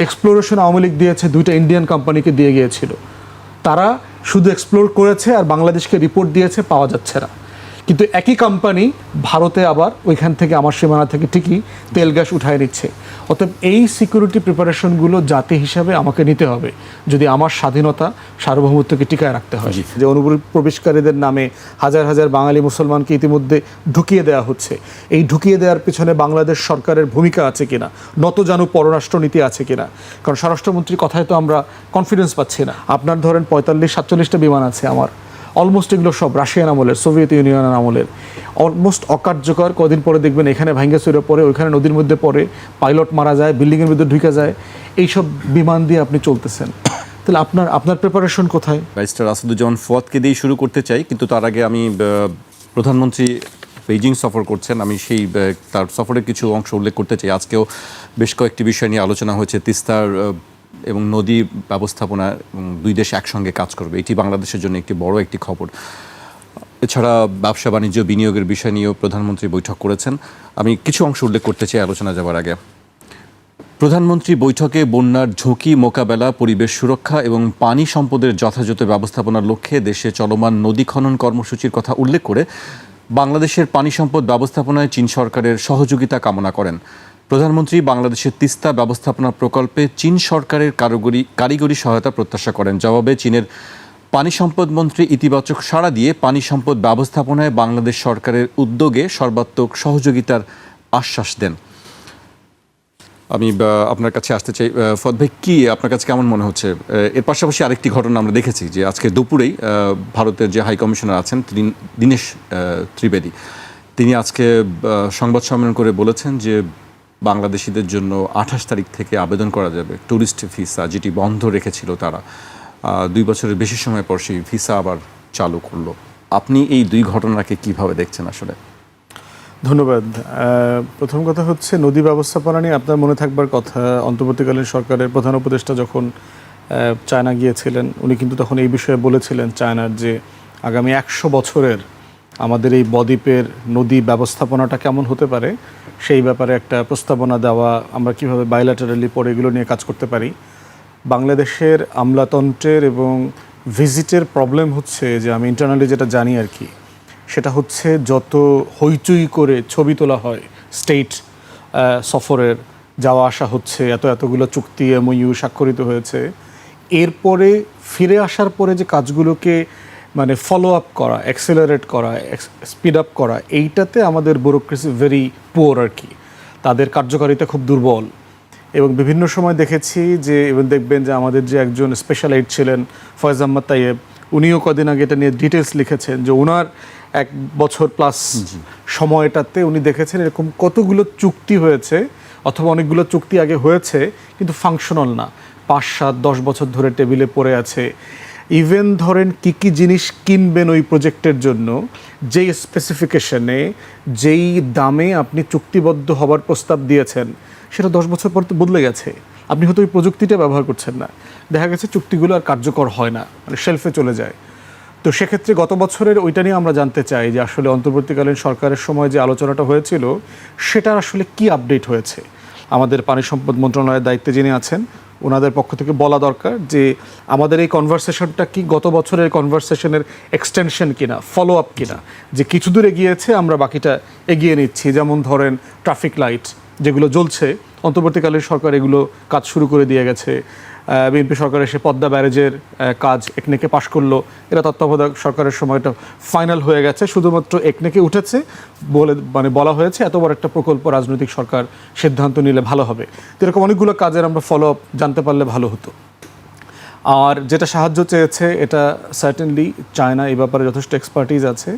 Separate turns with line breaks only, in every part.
Exploration Awami League দিয়েছে, 2টা Indian কোম্পানিকে দিয়ে গিয়েছিল। তারা শুধু এক্সপ্লোর করেছে আর বাংলাদেশকে রিপোর্ট দিয়েছে, পাওয়া যাচ্ছে না। কিন্তু একই কোম্পানি ভারতে আবার ওইখান থেকে আমার সীমানা থেকে ঠিকই তেল গ্যাস উঠায় নিচ্ছে। অতএব এই সিকিউরিটি প্রিপারেশনগুলো জাতি হিসাবে আমাকে নিতে হবে যদি আমার স্বাধীনতা সার্বভৌমত্বকে টিকায় রাখতে হয়। যে অনুপ্রবেশকারীদের নামে হাজার হাজার বাঙালি মুসলমানকে ইতিমধ্যে ঢুকিয়ে দেওয়া হচ্ছে, এই ঢুকিয়ে দেওয়ার পিছনে বাংলাদেশ সরকারের ভূমিকা আছে কিনা, নতজানু পররাষ্ট্রনীতি আছে কিনা। কারণ স্বরাষ্ট্রমন্ত্রীর কথায় তো আমরা কনফিডেন্স পাচ্ছি না। আপনার ধরেন 45-47টা বিমান আছে আমার, অলমোস্ট এগুলো সব রাশিয়ান আমলের, সোভিয়েত ইউনিয়নের আমলের, অলমোস্ট অকার্যকর। কদিন পরে দেখবেন এখানে ভাঙ্গা চুরে পড়ে, ওইখানে নদীর মধ্যে পড়ে, পাইলট মারা যায়, বিল্ডিংয়ের মধ্যে ঢুকে যায়। এইসব বিমান দিয়ে আপনি চলতেছেন, তাহলে আপনার প্রিপারেশন কোথায়?
ব্যারিস্টার আসাদুজ্জামান ফুয়াদকে দিয়ে শুরু করতে চাই, কিন্তু তার আগে আমি প্রধানমন্ত্রী বেইজিং সফর করছেন, আমি সেই তার সফরের কিছু অংশ উল্লেখ করতে চাই। আজকেও বেশ কয়েকটি বিষয় নিয়ে আলোচনা হয়েছে, তিস্তার এবং নদী ব্যবস্থাপনা, দুই দেশ একসঙ্গে কাজ করবে, এটি বাংলাদেশের জন্য একটি বড় একটি খবর। এছাড়া ব্যবসা বাণিজ্য বিনিয়োগের বিষয় নিয়েও প্রধানমন্ত্রী বৈঠক করেছেন। আমি কিছু অংশ উল্লেখ করতে চাই আলোচনা যাওয়ার আগে। প্রধানমন্ত্রী বৈঠকে বন্যার ঝুঁকি মোকাবেলা, পরিবেশ সুরক্ষা এবং পানি সম্পদের যথাযথ ব্যবস্থাপনার লক্ষ্যে দেশে চলমান নদী খনন কর্মসূচির কথা উল্লেখ করে বাংলাদেশের পানি সম্পদ ব্যবস্থাপনায় চীন সরকারের সহযোগিতা কামনা করেন। প্রধানমন্ত্রী বাংলাদেশের তিস্তা ব্যবস্থাপনা প্রকল্পে চীন সরকারের কারিগরি সহায়তা প্রত্যাশা করেন। জবাবে চীনের পানি সম্পদ মন্ত্রী ইতিবাচক সাড়া দিয়ে পানি সম্পদ ব্যবস্থাপনায় বাংলাদেশ সরকারের উদ্যোগে সর্বাত্মক সহযোগিতার আশ্বাস দেন। আমি আপনার কাছে আসতে চাই, ফদ ভাই, কি আপনার কাছে কেমন মনে হচ্ছে? এর পাশাপাশি আরেকটি ঘটনা আমরা দেখেছি যে আজকে দুপুরেই ভারতের যে হাই কমিশনার আছেন দীনেশ ত্রিবেদী, তিনি আজকে সংবাদ সম্মেলন করে বলেছেন যে বাংলাদেশিদের জন্য 28 তারিখ থেকে আবেদন করা যাবে ট্যুরিস্ট ভিসা, যেটি বন্ধ রেখেছিল তারা। 2 বছরের বেশি সময় পর সেই ভিসা আবার চালু করলো। আপনি এই দুই ঘটনাকে কিভাবে দেখছেন আসলে?
ধন্যবাদ। প্রথম কথা হচ্ছে নদী ব্যবস্থাপনা নিয়ে আপনার মনে থাকবার কথা, অন্তর্বর্তীকালীন সরকারের প্রধান উপদেষ্টা যখন চায়না গিয়েছিলেন, উনি কিন্তু তখন এই বিষয়ে বলেছিলেন চায়নার যে আগামী 100 বছরের আমাদের এই বদ্বীপের নদী ব্যবস্থাপনাটা কেমন হতে পারে সেই ব্যাপারে একটা প্রস্তাবনা দেওয়া, আমরা কীভাবে বাইল্যাটারালি পরে এগুলো নিয়ে কাজ করতে পারি। বাংলাদেশের আমলাতন্ত্রের এবং ভিজিটের প্রবলেম হচ্ছে যে, আমি ইন্টারনালি যেটা জানি আর কি, সেটা হচ্ছে যত হইচই করে ছবি তোলা হয় স্টেট সফরের, যাওয়া আসা হচ্ছে, এতগুলো চুক্তি এমওইউ স্বাক্ষরিত হয়েছে, এরপরে ফিরে আসার পরে যে কাজগুলোকে মানে ফলো আপ করা, অ্যাক্সেলারেট করা, স্পিড আপ করা, এইটাতে আমাদের ব্যুরোক্রেসি ভেরি পুয়ার আর কি। তাদের কার্যকারিতা খুব দুর্বল। এবং বিভিন্ন সময় দেখেছি যে, এবং দেখবেন যে আমাদের যে একজন স্পেশাল এইড ছিলেন ফয়েজ আহমদ তাইয়েব, উনিও কদিন আগে এটা নিয়ে ডিটেলস লিখেছেন যে ওনার 1 বছর প্লাস সময়টাতে উনি দেখেছেন এরকম কতগুলো চুক্তি হয়েছে, অথবা অনেকগুলো চুক্তি আগে হয়েছে কিন্তু ফাংশনাল না, 5-7-10 বছর ধরে টেবিলে পড়ে আছে। ইভেন ধরেন কী জিনিস কিনবেন ওই প্রজেক্টের জন্য, যেই স্পেসিফিকেশনে যেই দামে আপনি চুক্তিবদ্ধ হবার প্রস্তাব দিয়েছেন, সেটা 10 বছর পর তো বদলে গেছে। আপনি হয়তো ওই প্রযুক্তিটা ব্যবহার করছেন না, দেখা গেছে চুক্তিগুলো আর কার্যকর হয় না, মানে শেলফে চলে যায়। তো সেক্ষেত্রে গত বছরের ওইটা নিয়ে আমরা জানতে চাই যে আসলে অন্তর্বর্তীকালীন সরকারের সময় যে আলোচনাটা হয়েছিল সেটার আসলে কি আপডেট হয়েছে। আমাদের পানি সম্পদ মন্ত্রণালয়ের দায়িত্বে যিনি আছেন, ওনাদের পক্ষ থেকে বলা দরকার যে আমাদের এই কনভারসেশনটা কি গত বছরের কনভারসেশনের এক্সটেনশন কিনা, ফলো আপ কিনা, যে কিছু দূর এগিয়েছে আমরা বাকিটা এগিয়ে নিচ্ছি। যেমন ধরেন ট্রাফিক লাইট যেগুলো জ্বলছে, অন্তর্বর্তীকালীন সরকার এগুলো কাজ শুরু করে দিয়ে গেছে। বিএনপি সরকার এসে পদ্মা ব্যারেজের কাজ একনেকে পাশ করলো, এরা তত্ত্বাবধায়ক সরকারের সময়টা ফাইনাল হয়ে গেছে, শুধুমাত্র একনেকে উঠেছে বলা হয়েছে এত বড় একটা প্রকল্প রাজনৈতিক সরকার সিদ্ধান্ত নিলে ভালো হবে। তো এরকম অনেকগুলো কাজের আমরা ফলো আপ জানতে পারলে ভালো হতো। আর যেটা সাহায্য চেয়েছে, এটা সার্টেনলি চায়না এই ব্যাপারে যথেষ্ট এক্সপার্টিজ আছে,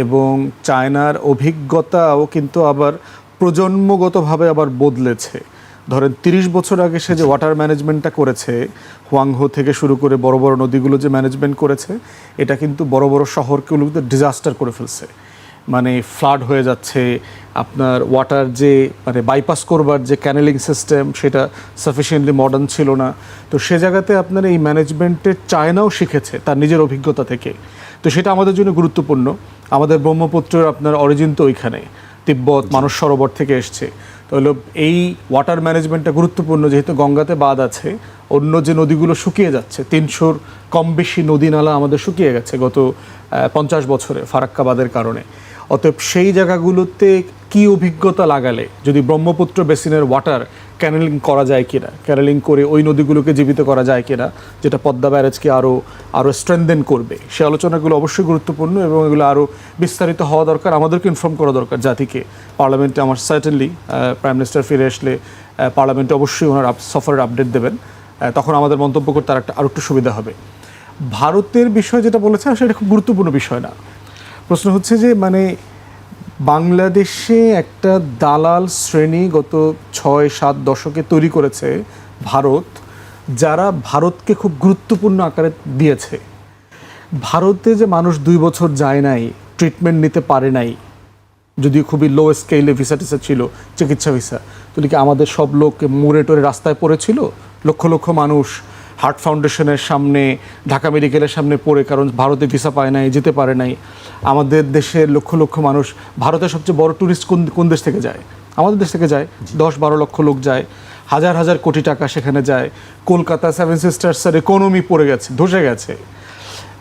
এবং চায়নার অভিজ্ঞতাও কিন্তু আবার প্রজন্মগতভাবে আবার বদলেছে। ধরেন 30 বছর আগে সে যে ওয়াটার ম্যানেজমেন্টটা করেছে, হুয়াংহো থেকে শুরু করে বড় বড় নদীগুলো যে ম্যানেজমেন্ট করেছে, এটা কিন্তু বড় বড় শহরগুলোতে ডিজাস্টার করে ফেলছে। মানে ফ্লাড হয়ে যাচ্ছে, আপনার ওয়াটার যে মানে বাইপাস করবার যে ক্যানেলিং সিস্টেম সেটা সাফিসিয়েন্টলি মডার্ন ছিল না। তো সে জায়গাতে আপনার এই ম্যানেজমেন্টের চায়নাও শিখেছে তার নিজের অভিজ্ঞতা থেকে। তো সেটা আমাদের জন্য গুরুত্বপূর্ণ। আমাদের ব্রহ্মপুত্রের আপনার অরিজিন তো ওইখানে, তিব্বত মানস সরোবর থেকে এসছে। তাহলে এই ওয়াটার ম্যানেজমেন্টটা গুরুত্বপূর্ণ, যেহেতু গঙ্গাতে বাঁধ আছে, অন্য যে নদীগুলো শুকিয়ে যাচ্ছে, 300-র কম বেশি নদী নালা আমাদের শুকিয়ে গেছে গত 50 বছরে ফারাক্কা বাঁধের কারণে। অতএব সেই জায়গাগুলোতে কি অভিজ্ঞতা লাগালে যদি ব্রহ্মপুত্র বেসিনের ওয়াটার ক্যানেলিং করা যায় কিনা, ক্যানেলিং করে ওই নদীগুলোকে জীবিত করা যায় কিনা, যেটা পদ্মা ব্যারেজকে আরও স্ট্রেনদেন করবে, সে আলোচনাগুলো অবশ্যই গুরুত্বপূর্ণ এবং এগুলো আরও বিস্তারিত হওয়া দরকার। আমাদেরকে ইনফর্ম করা দরকার জাতিকে। পার্লামেন্টে আমার সার্টেনলি প্রাইম মিনিস্টার ফিরে আসলে পার্লামেন্টে অবশ্যই ওনার সফরের আপডেট দেবেন, তখন আমাদের মন্তব্য করতে আরও একটু সুবিধা হবে। ভারতের বিষয় যেটা বলেছেন সেটা খুব গুরুত্বপূর্ণ বিষয় না। প্রশ্ন হচ্ছে যে মানে বাংলাদেশে একটা দালাল শ্রেণী গত 6-7 দশকে তৈরি করেছে ভারত, যারা ভারতকে খুব গুরুত্বপূর্ণ আকারে দিয়েছে। ভারতে যে মানুষ 2 বছর যায় নাই, ট্রিটমেন্ট নিতে পারে নাই, যদিও খুবই লো স্কেলে ভিসা টিসা ছিল, চিকিৎসা ভিসা, তাহলে কি আমাদের সব লোক মুড়ে টরে রাস্তায় পড়েছিল? লক্ষ লক্ষ মানুষ হার্ট ফাউন্ডেশনের সামনে, ঢাকা মেডিকেলের সামনে পড়ে, কারণ ভারতে ভিসা পায় নাই, যেতে পারে নাই। আমাদের দেশের লক্ষ লক্ষ মানুষ, ভারতের সবচেয়ে বড় ট্যুরিস্ট কোন দেশ থেকে যায়? আমাদের দেশ থেকে যায়। 10-12 লক্ষ লোক যায়, হাজার হাজার কোটি টাকা সেখানে যায়। কলকাতা 7 সিস্টার্সের ইকোনমি পড়ে গেছে, ধসে গেছে।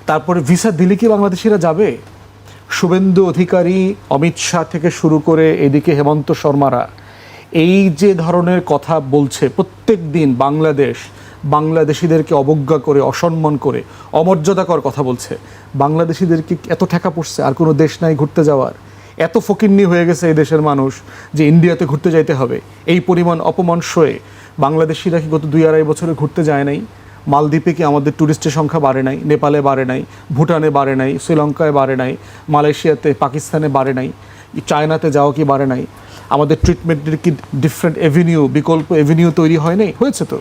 তারপরে ভিসা দিলে কি বাংলাদেশিরা যাবে? শুভেন্দু অধিকারী, অমিত শাহ থেকে শুরু করে এদিকে হেমন্ত শর্মারা এই যে ধরনের কথা বলছে, প্রত্যেক দিন বাংলাদেশিদেরকে অবজ্ঞা করে, অসম্মান করে, অমর্যাদাকর কথা বলছে। বাংলাদেশিদেরকে এত ঠেকা পড়ছে, আর কোনো দেশ নাই ঘুরতে যাওয়ার? এত ফকিন্নি হয়ে গেছে এই দেশের মানুষ যে ইন্ডিয়াতে ঘুরতে যাইতে হবে? এই পরিমাণ অপমান সয়ে বাংলাদেশিরা কি গত 2-2.5 বছরে ঘুরতে যায় নাই? মালদ্বীপে কি আমাদের ট্যুরিস্টের সংখ্যা বাড়ে নাই? নেপালে বাড়ে নাই? ভুটানে বাড়ে নাই? শ্রীলঙ্কায় বাড়ে নাই? মালয়েশিয়াতে, পাকিস্তানে বাড়ে নাই? চায়নাতে যাওয়া কি বাড়ে নাই? আমাদের ট্রিটমেন্টের কি ডিফারেন্ট বিকল্প এভিনিউ তৈরি হয় নাই? হয়েছে তো।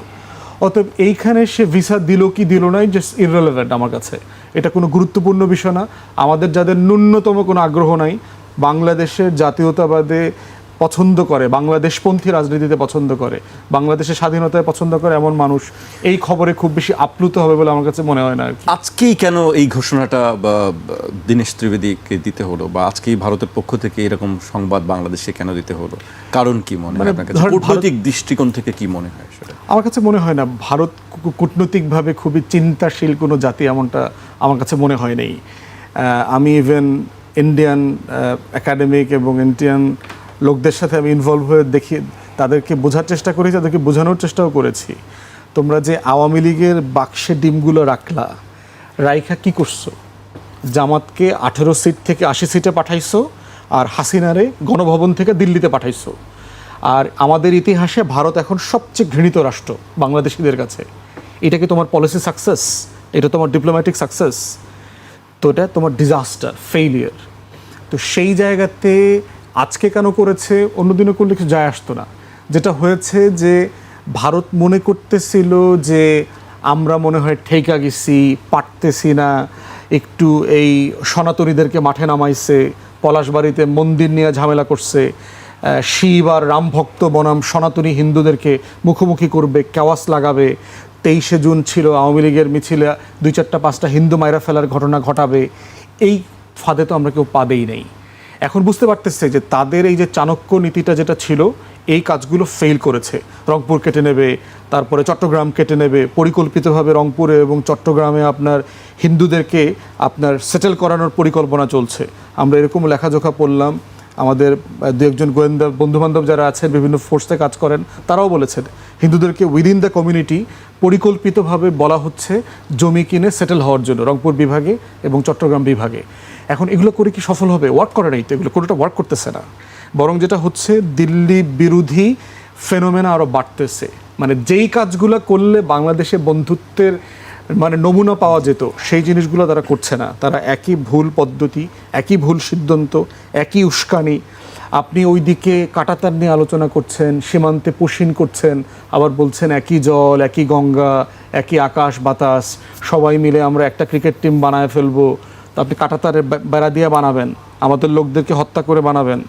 অতএব এইখানে সে ভিসা দিল কি দিল নাই, জাস্ট ইররেলেভেন্ট আমার কাছে। এটা কোনো গুরুত্বপূর্ণ বিষয় না। আমাদের যাদের ন্যূনতম কোনো আগ্রহ নাই, বাংলাদেশের জাতীয়তাবাদে পছন্দ করে, বাংলাদেশপন্থী রাজনীতিতে পছন্দ করে, বাংলাদেশের স্বাধীনতায় পছন্দ করে এমন মানুষ এই খবরে খুব বেশি আপ্লুত হবে বলে আমার কাছে মনে হয় না।
আজকেই কেন এই ঘোষণাটা দীনেশ ত্রিবেদীকে দিতে হলো, বা আজকেই ভারতের পক্ষ থেকে এরকম সংবাদ বাংলাদেশে কেন দিতে হলো? কারণ কি মনে হয় আপনার কাছে? কূটনৈতিক দৃষ্টিকোণ থেকে কি মনে হয় সেটা?
আমার কাছে মনে হয় না ভারত কূটনৈতিকভাবে খুবই চিন্তাশীল কোনো জাতি, এমনটা আমার কাছে মনে হয় নেই। আমি ইভেন ইন্ডিয়ান একাডেমিক এবং ইন্ডিয়ান লোকদের সাথে আমি ইনভলভ হয়ে দেখি, তাদেরকে বোঝার চেষ্টা করেছি, তাদেরকে বোঝানোর চেষ্টাও করেছি। তোমরা যে আওয়ামী লীগের বাক্সে ডিমগুলো রাখলা, রাইখা কি করছো? জামাতকে 18 সিট থেকে 80 সিটে পাঠাইছো, আর হাসিনারে গণভবন থেকে দিল্লিতে পাঠাইছো। আর আমাদের ইতিহাসে ভারত এখন সবচেয়ে ঘৃণিত রাষ্ট্র বাংলাদেশিদের কাছে। এটা কি তোমার পলিসি সাকসেস? এটা তোমার ডিপ্লোম্যাটিক সাকসেস? তো এটা তোমার ডিজাস্টার, ফেইলিয়ার। তো সেই জায়গাতে আজকে কেন করেছে, অন্যদিনও করলে কিছু যায় আসতো না। যেটা হয়েছে যে ভারত মনে করতেছিল যে আমরা মনে হয় ঠেকা গেছি, পারতেছি না, একটু এই সনাতনীদেরকে মাঠে নামাইছে, পলাশবাড়িতে মন্দির নিয়ে ঝামেলা করছে, শিব আর রাম ভক্ত বনাম সনাতনী হিন্দুদেরকে মুখোমুখি করবে, কেওয়াস লাগাবে। 23শে জুন ছিল আওয়ামী লীগের মিছিলে 2-4-5টা হিন্দু মাইরা ফেলার ঘটনা ঘটাবে। এই ফাঁদে তো আমরা কেউ পা দেই নেই। এখন বুঝতে পারতেছে যে তাদের এই যে চাণক্য নীতিটা যেটা ছিল, এই কাজগুলো ফেল করেছে। রংপুর কেটে নেবে, তারপরে চট্টগ্রাম কেটে নেবে, পরিকল্পিতভাবে রংপুরে এবং চট্টগ্রামে আপনার হিন্দুদেরকে আপনার সেটেল করানোর পরিকল্পনা চলছে। আমরা এরকম লেখাজোখা পড়লাম, আমাদের 2-1 গোয়েন্দা বন্ধুবান্ধব যারা আছেন, বিভিন্ন ফোর্সে কাজ করেন, তারাও বলেছেন হিন্দুদেরকে উইদিন দ্য কমিউনিটি পরিকল্পিতভাবে বলা হচ্ছে জমি কিনে সেটেল হওয়ার জন্য রংপুর বিভাগে এবং চট্টগ্রাম বিভাগে। এখন এগুলো করে কি সফল হবে? ওয়ার্ক করে নাই তো, এগুলো কোনোটা ওয়ার্ক করতেছে না। বরং যেটা হচ্ছে দিল্লি বিরোধী ফেনোমেনা আরও বাড়তেছে। মানে যেই কাজগুলো করলে বাংলাদেশে বন্ধুত্বের মানে নমুনা পাওয়া যেত, সেই জিনিসগুলো তারা করছে না। তারা একই ভুল পদ্ধতি, একই ভুল সিদ্ধান্ত, একই উস্কানি। আপনি ওইদিকে কাঁটাতার নিয়ে আলোচনা করছেন, সীমান্তে পুশিন করছেন, আবার বলছেন একই জল, একই গঙ্গা, একই আকাশ বাতাস, সবাই মিলে আমরা একটা ক্রিকেট টিম বানায় ফেলবো। তো আপনি কাঁটাতারের বেড়া দিয়ে বানাবেন, আমাদের লোকদেরকে হত্যা করে বানাবেন।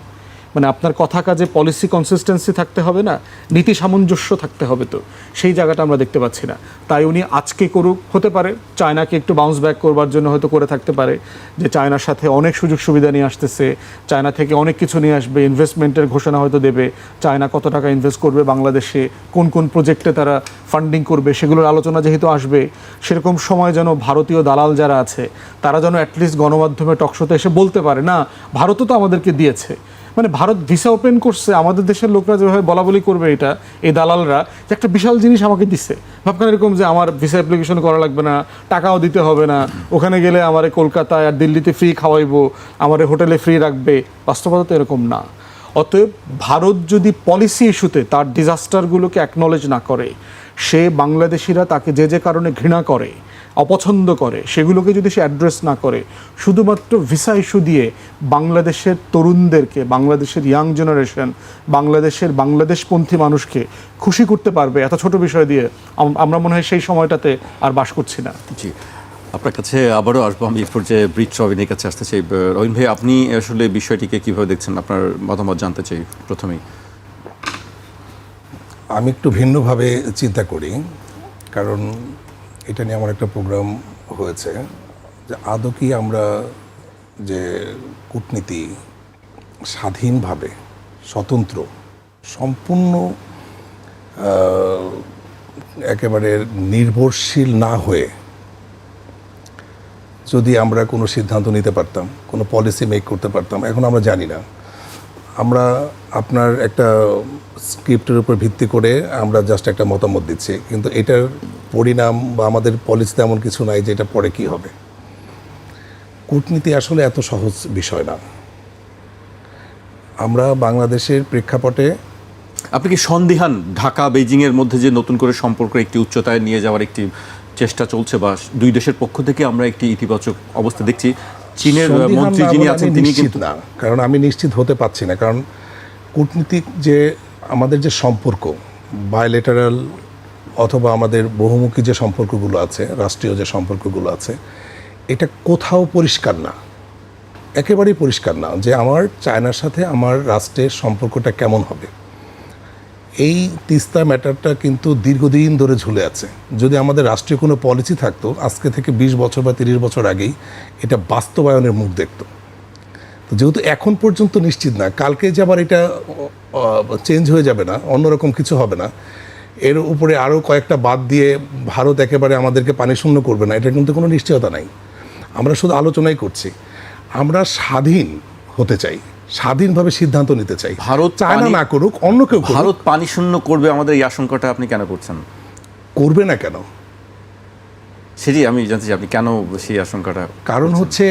মানে আপনার কথা কাজে পলিসি কনসিস্টেন্সি থাকতে হবে না, নীতি সামঞ্জস্য থাকতে হবে, তো সেই জায়গাটা আমরা দেখতে পাচ্ছি না। তাই উনি আজকে করুক, হতে পারে চায়নাকে একটু বাউন্স ব্যাক করবার জন্য হয়তো করে থাকতে পারে, যে চায়নার সাথে অনেক সুযোগ সুবিধা নিয়ে আসতেছে, চায়না থেকে অনেক কিছু নিয়ে আসবে, ইনভেস্টমেন্টের ঘোষণা হয়তো দেবে, চায়না কত টাকা ইনভেস্ট করবে বাংলাদেশে, কোন কোন প্রজেক্টে তারা ফান্ডিং করবে, সেগুলোর আলোচনা যেহেতু আসবে, সেরকম সময় যেন ভারতীয় দালাল যারা আছে তারা যেন অ্যাটলিস্ট গণমাধ্যমে টকশোতে এসে বলতে পারে, না ভারতও তো আমাদেরকে দিয়েছে, মানে ভারত ভিসা ওপেন করছে, আমাদের দেশের লোকরা যেভাবে বলা বলি করবে এটা, এই দালালরা, যে একটা বিশাল জিনিস আমাকে দিচ্ছে, ভাবখান এরকম যে আমার ভিসা অ্যাপ্লিকেশন করা লাগবে না, টাকাও দিতে হবে না, ওখানে গেলে আমার কলকাতায় আর দিল্লিতে ফ্রি খাওয়াইবো, আমার হোটেলে ফ্রি রাখবে, বাস্তবতা তো এরকম না। অতএব ভারত যদি পলিসি ইস্যুতে তার ডিজাস্টারগুলোকে অ্যাকনলেজ না করে, সে বাংলাদেশিরা তাকে যে যে কারণে ঘৃণা করে, অপছন্দ করে, সেগুলোকে যদি সে অ্যাড্রেস না করে, শুধুমাত্র ভিসা ইস্যু দিয়ে বাংলাদেশের তরুণদেরকে, বাংলাদেশের ইয়াং জেনারেশন, বাংলাদেশপন্থী মানুষকে খুশি করতে পারবে এত ছোট বিষয় দিয়ে, আমরা মনে হয় সেই সময়টাতে আর বাস করছি না।
জি, আপনার কাছে আবারও আসবো। আমি এই পর্যায়ে ব্রিট রবিনের কাছে আসতে চাই। রবিন ভাই, আপনি আসলে বিষয়টিকে কিভাবে দেখছেন, আপনার মতামত জানতে চাই প্রথমেই।
আমি একটু ভিন্নভাবে চিন্তা করি, কারণ এটা নিয়ে আমার একটা প্রোগ্রাম হয়েছে যে আদৌ কি আমরা যে কূটনীতি স্বাধীনভাবে, স্বতন্ত্র, সম্পূর্ণ একেবারে নির্ভরশীল না হয়ে যদি আমরা কোনো সিদ্ধান্ত নিতে পারতাম, কোনো পলিসি মেক করতে পারতাম, এখন আমরা জানি না। আমরা আপনার একটা স্ক্রিপ্টের উপর ভিত্তি করে আমরা জাস্ট একটা মতামত দিচ্ছি, কিন্তু এটার পরিণাম বা আমাদের পলিসিতে এমন কিছু নাই যে এটা পরে কী হবে। কূটনীতি আসলে এত সহজ বিষয় না। আমরা বাংলাদেশের প্রেক্ষাপটে,
আপনি কি সন্দিহান ঢাকা বেইজিংয়ের মধ্যে যে নতুন করে সম্পর্ক একটি উচ্চতায় নিয়ে যাওয়ার একটি চেষ্টা চলছে, বা দুই দেশের পক্ষ থেকে আমরা একটি ইতিবাচক অবস্থা দেখছি? চীনের মন্ত্রী যিনি আছেন তিনি কিন্তু
না, কারণ আমি নিশ্চিত হতে পারছি না। কারণ কূটনীতিক যে আমাদের যে সম্পর্ক, বায়োলেটারাল অথবা আমাদের বহুমুখী যে সম্পর্কগুলো আছে, রাষ্ট্রীয় যে সম্পর্কগুলো আছে, এটা কোথাও পরিষ্কার না, একেবারেই পরিষ্কার না যে আমার চায়নার সাথে আমার রাষ্ট্রের সম্পর্কটা কেমন হবে। এই তিস্তা ম্যাটারটা কিন্তু দীর্ঘদিন ধরে ঝুলে আছে। যদি আমাদের রাষ্ট্রীয় কোনো পলিসি থাকতো, আজকে থেকে 20 বছর বা 30 বছর আগেই এটা বাস্তবায়নের মুখ দেখত। তো যেহেতু এখন পর্যন্ত নিশ্চিত না, কালকে যে আবার এটা চেঞ্জ হয়ে যাবে না, অন্যরকম কিছু হবে না, এর উপরে আরও কয়েকটা বাদ দিয়ে ভারত একেবারে আমাদেরকে পানি শূন্য করবে না, এটা কিন্তু কোনো নিশ্চয়তা নাই। আমরা শুধু আলোচনাই করছি। আমরা স্বাধীন হতে চাই, স্বাধীনভাবে সিদ্ধান্ত নিতে চাই।
ভারত
চায়না না করুক, অন্য কেউ করুক।
ভারত পানি শূন্য করবে আমাদের এই আশঙ্কাটা আপনি কেন করছেন?
করবে না কেন?
সেটি আমি জানতে চাই, আপনি কেন সেই আশঙ্কাটা?
কারণ হচ্ছে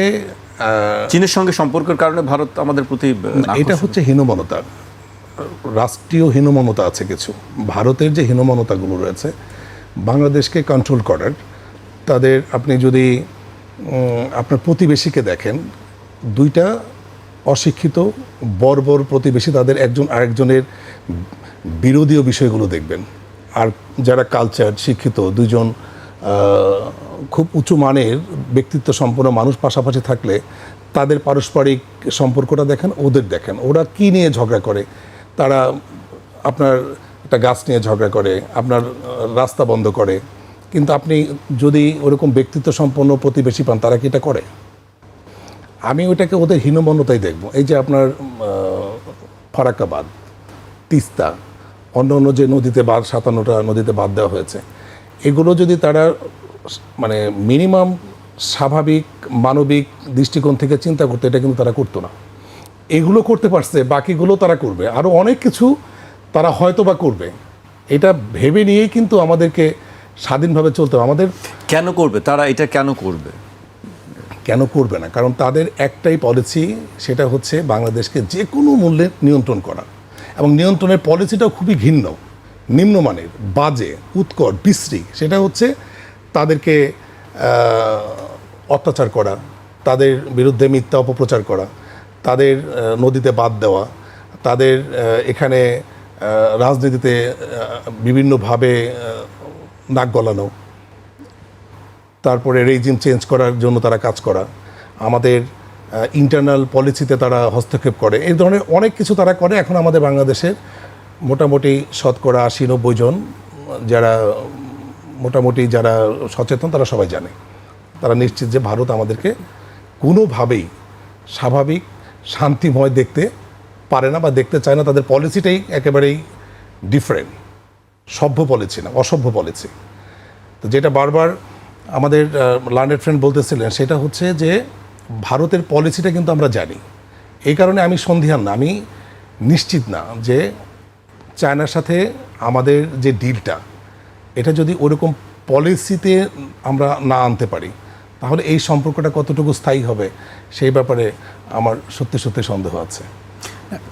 চীনের সঙ্গে সম্পর্কের কারণে ভারত আমাদের প্রতি
এটা হচ্ছে হীনমনতা, রাষ্ট্রীয় হীনমনতা আছে কিছু। ভারতের যে হীনমনতাগুলো রয়েছে বাংলাদেশকে কন্ট্রোল করার, তাদের আপনি যদি আপনার প্রতিবেশীকে দেখেন, দুইটা অশিক্ষিত বর্বর প্রতিবেশী, তাদের একজন আরেকজনের বিরোধীয় বিষয়গুলো দেখবেন। আর যারা কালচার শিক্ষিত, দুজন খুব উঁচু মানের ব্যক্তিত্ব সম্পন্ন মানুষ পাশাপাশি থাকলে তাদের পারস্পরিক সম্পর্কটা দেখেন, ওদের দেখেন ওরা কি নিয়ে ঝগড়া করে। তারা আপনার একটা গাছ নিয়ে ঝগড়া করে, আপনার রাস্তা বন্ধ করে, কিন্তু আপনি যদি ওরকম ব্যক্তিত্ব সম্পন্ন প্রতিবেশী পান, তারা কি এটা করে? আমি ওইটাকে ওদের হীনমন্যতাই দেখব। এই যে আপনার ফারাক্কা বাঁধ, তিস্তা, অন্য অন্য যে নদীতে বাঁধ, 57টা নদীতে বাঁধ দেওয়া হয়েছে, এগুলো যদি তারা মানে মিনিমাম স্বাভাবিক মানবিক দৃষ্টিকোণ থেকে চিন্তা করতে, এটা কিন্তু তারা করতো না। এগুলো করতে পারছে, বাকিগুলো তারা করবে, আরও অনেক কিছু তারা হয়তো বা করবে। এটা ভেবে নিয়েই কিন্তু আমাদেরকে স্বাধীনভাবে চলতে হবে। আমাদের
কেন করবে তারা এটা? কেন করবে?
কেন করবে না? কারণ তাদের একটাই পলিসি, সেটা হচ্ছে বাংলাদেশকে যে কোনো মূল্যে নিয়ন্ত্রণ করা, এবং নিয়ন্ত্রণের পলিসিটাও খুবই ঘৃণ্য, নিম্নমানের, বাজে, উৎকট, বিশ্রী। সেটা হচ্ছে তাদেরকে অত্যাচার করা, তাদের বিরুদ্ধে মিথ্যা অপপ্রচার করা, তাদের নদীতে বাদ দেওয়া, তাদের এখানে রাজনীতিতে বিভিন্নভাবে নাক গলানো, তারপরে রেজিম চেঞ্জ করার জন্য তারা কাজ করা, আমাদের ইন্টারনাল পলিসিতে তারা হস্তক্ষেপ করে, এই ধরনের অনেক কিছু তারা করে। এখন আমাদের বাংলাদেশের মোটামুটি শতকরা 80-90 জন যারা মোটামুটি যারা সচেতন তারা সবাই জানে, তারা নিশ্চিত যে ভারত আমাদেরকে কোনোভাবেই স্বাভাবিক শান্তিময় দেখতে পারে না বা দেখতে চায় না। তাদের পলিসিটাই একেবারেই ডিফারেন্ট, সভ্য পলিসি না, অসভ্য পলিসি। তো যেটা বারবার আমাদের লার্নেড ফ্রেন্ড বলতেছিলেন সেটা হচ্ছে যে ভারতের পলিসিটা কিন্তু আমরা জানি। এই কারণে আমি সন্দিহান না, আমি নিশ্চিত না যে চায়নার সাথে আমাদের যে ডিলটা এটা যদি ওরকম পলিসিতে আমরা না আনতে পারি তাহলে এই সম্পর্কটা কতটুকু স্থায়ী হবে সেই ব্যাপারে আমার সত্যি সত্যি সন্দেহ আছে।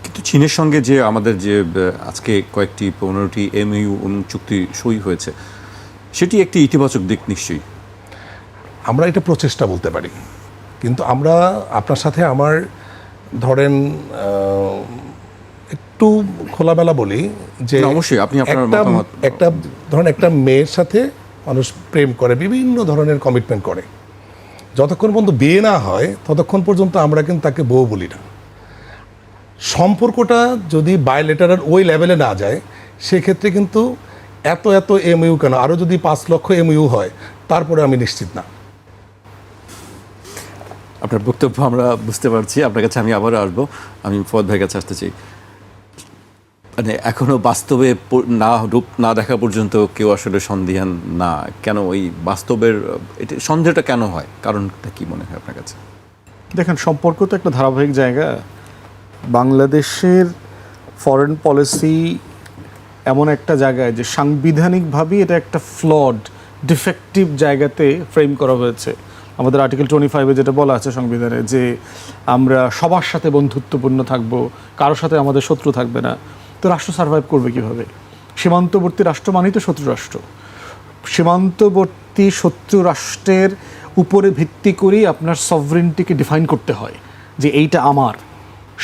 কিন্তু চীনের সঙ্গে যে আমাদের যে আজকে কয়েকটি 15টি MOU চুক্তি সই হয়েছে, সেটি একটি ইতিবাচক দিক নিশ্চয়ই।
আমরা এটা প্রচেষ্টা বলতে পারি, কিন্তু আমরা আপনার সাথে আমার ধরেন একটু খোলামেলা বলি যে
অবশ্যই আপনি আপনার মতামত।
একটা ধরেন একটা মেয়ের সাথে মানুষ প্রেম করে, বিভিন্ন ধরনের কমিটমেন্ট করে, যতক্ষণ পর্যন্ত বিয়ে না হয় ততক্ষণ পর্যন্ত আমরা কিন্তু তাকে বউ বলি না। সম্পর্কটা যদি বায়োলেটারাল ওই লেভেলে না যায় সেক্ষেত্রে কিন্তু এত MOU কেন, আরও যদি 5 লক্ষ MOU হয় তারপরে আমি নিশ্চিত না।
আপনার বক্তব্য আমরা বুঝতে পারছি। আপনার কাছে আমি আবারও আসবো। আমি ফুয়াদ ভাইয়ের কাছে আসতে চাই। মানে এখনো বাস্তবে রূপ না দেখা পর্যন্ত কেউ আসলে সন্দিহান না, কেন ওই বাস্তবের এটা সন্দেহটা কেন হয়, কারণটা কি মনে হয় আপনার কাছে?
দেখেন, সম্পর্ক তো একটা ধারাবাহিক জায়গা। বাংলাদেশের ফরেন পলিসি এমন একটা জায়গায় যে সাংবিধানিকভাবেই এটা একটা ফ্লড, ডিফেক্টিভ জায়গাতে ফ্রেম করা হয়েছে। আমাদের আর্টিকেল 25-এ যেটা বলা আছে সংবিধানে যে আমরা সবার সাথে বন্ধুত্বপূর্ণ থাকবো, কারোর সাথে আমাদের শত্রু থাকবে না। তো রাষ্ট্র সার্ভাইভ করবে কীভাবে? সীমান্তবর্তী রাষ্ট্র মানেই তো শত্রু রাষ্ট্র। সীমান্তবর্তী শত্রু রাষ্ট্রের উপরে ভিত্তি করেই আপনার সভরেন্টিকে ডিফাইন করতে হয় যে এইটা আমার।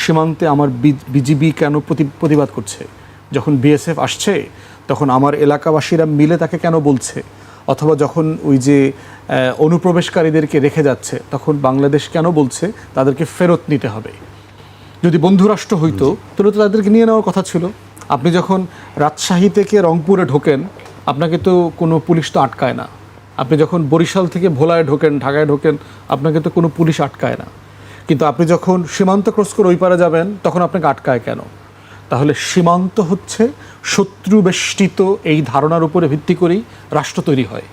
সীমান্তে আমার বিজিবি কেন প্রতিবাদ করছে? যখন BSF আসছে তখন আমার এলাকাবাসীরা মিলে তাকে কেন বলছে? অথবা যখন ওই যে অনুপ্রবেশকারীদেরকে রেখে যাচ্ছে তখন বাংলাদেশ কেন বলছে তাদেরকে ফেরত নিতে হবে? যদি বন্ধুরাষ্ট্র হইতো তাহলে তো তাদেরকে নিয়ে নেওয়ার কথা ছিল। আপনি যখন রাজশাহী থেকে রংপুরে ঢোকেন আপনাকে তো কোনো পুলিশ তো আটকায় না। আপনি যখন বরিশাল থেকে ভোলায় ঢোকেন, ঢাকায় ঢোকেন, আপনাকে তো কোনো পুলিশ আটকায় না। কিন্তু আপনি যখন সীমান্ত ক্রস করে ওই পারে যাবেন তখন আপনাকে আটকায় কেন? তাহলে সীমান্ত হচ্ছে শত্রু বেষ্টিত এই ধারণার উপরে ভিত্তি করেই রাষ্ট্র তৈরি হয়,